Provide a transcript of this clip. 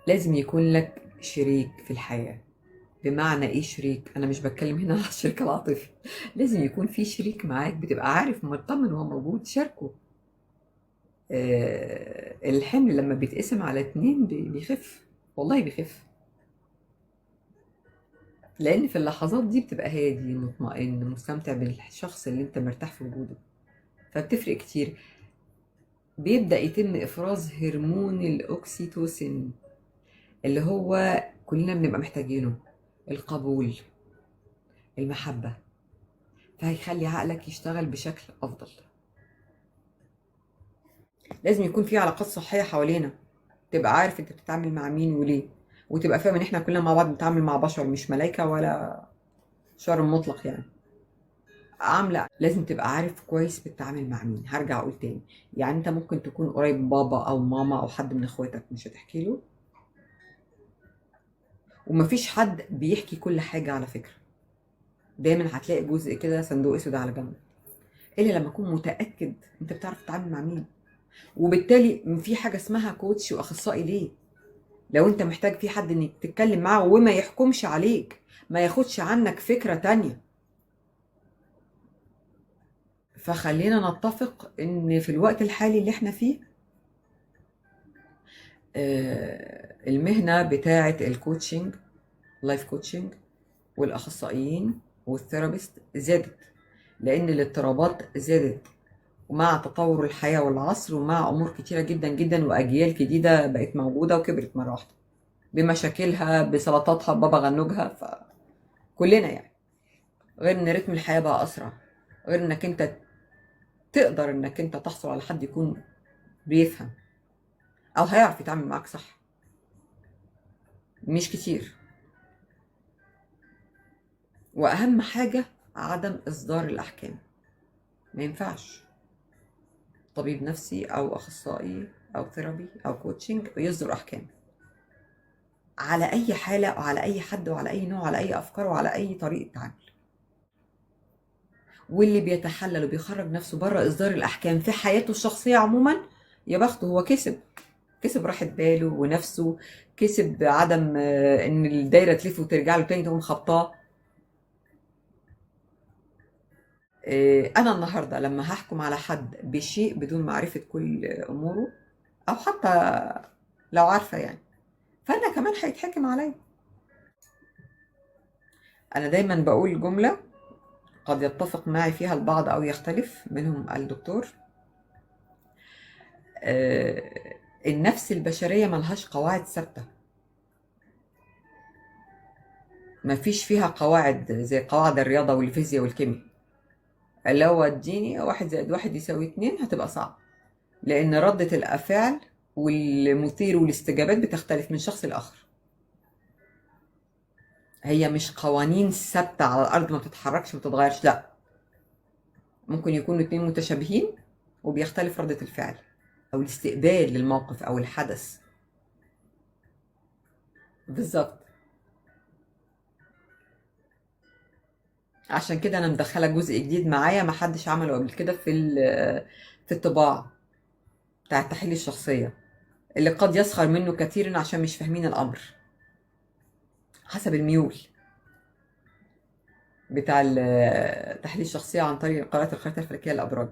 لازم يكون لك شريك في الحياة. بمعنى ايه شريك؟ انا مش بتكلم هنا على الشريك العاطفي. لازم يكون في شريك معاك بتبقى عارف مطمن وهو موجود شاركه. الحمل لما بيتقسم على اتنين بيخف. والله بيخف. لان في اللحظات دي بتبقى هادي مطمئن مستمتع بالشخص اللي انت مرتاح في وجوده. فبتفرق كتير. بيبدأ يتم افراز هرمون الاوكسيتوسين، اللي هو كلنا بنبقى محتاجينه. القبول، المحبة. فهيخلي عقلك يشتغل بشكل افضل. لازم يكون في علاقات صحية حوالينا. تبقى عارف انت بتتعامل مع مين وليه. وتبقى فاهم ان احنا كلنا مع بعض بنتعامل مع بشر مش ملايكة ولا شر مطلق يعني. عاملة لازم تبقى عارف كويس بتتعامل مع مين. هرجع اقول تاني. يعني انت ممكن تكون قريب بابا او ماما او حد من اخواتك مش هتحكي له. ومفيش حد بيحكي كل حاجة على فكرة. دايما هتلاقي جزء كده صندوق اسود على جنب. الا لما اكون متأكد انت بتعرف تتعامل مع مين. وبالتالي في حاجة اسمها كوتش واخصائي ليه. لو انت محتاج في حد انك تتكلم معاه وما يحكمش عليك، ما ياخدش عنك فكرة تانية. فخلينا نتفق ان في الوقت الحالي اللي احنا فيه المهنة بتاعة الكوتشنج، لايف كوتشنج، والاخصائيين والثيرابيست زادت. لان الاضطرابات زادت. ومع تطور الحياة والعصر ومع امور كتيرة جدا جدا واجيال جديدة بقت موجودة وكبرت مرة واحدة. بمشاكلها بسلطاتها ببابا غنوجها. فكلنا يعني. غير ان رتم الحياة بقى اسرع. غير انك انت تقدر انك انت تحصل على حد يكون بيفهم او هيعرف يتعامل معاك صح. مش كتير. واهم حاجة عدم اصدار الاحكام. ما ينفعش طبيب نفسي او اخصائي او ثيرابي او كوتشنج يصدر احكام على اي حالة وعلى اي حد وعلى اي نوع وعلى اي افكار وعلى اي طريقة تعامل. واللي بيتحلل وبيخرج نفسه بره اصدار الاحكام في حياته الشخصية عموما، يا بخته هو كسب. كسب راحة باله ونفسه. كسب عدم ان الدايرة تلف وترجع له تاني تقوم خبطاه. انا النهاردة لما هحكم على حد بشيء بدون معرفة كل اموره، او حتى لو عارفة يعني، فانا كمان هيتحكم عليا. انا دايما بقول جملة قد يتفق معي فيها البعض او يختلف منهم الدكتور. النفس البشرية ملهاش قواعد ثابتة. مفيش فيها قواعد زي قواعد الرياضة والفيزياء والكيمياء. لو اديني 1+1=2 هتبقى صعب. لأن ردة الأفعال والمثير والاستجابات بتختلف من شخص لآخر. هي مش قوانين ثابتة على الأرض ما بتتحركش ما بتتغيرش، لا. ممكن يكونوا اتنين متشابهين وبيختلف ردة الفعل أو الاستقبال للموقف أو الحدث. بالظبط. عشان كده أنا مدخلة جزء جديد معايا ما حدش عمله قبل كده في الطباعة بتاع تحليل الشخصية، اللي قد يسخر منه كثير عشان مش فاهمين الأمر. حسب الميول بتاع تحليل الشخصية عن طريق قراءة الخريطة الفلكية للأبراج.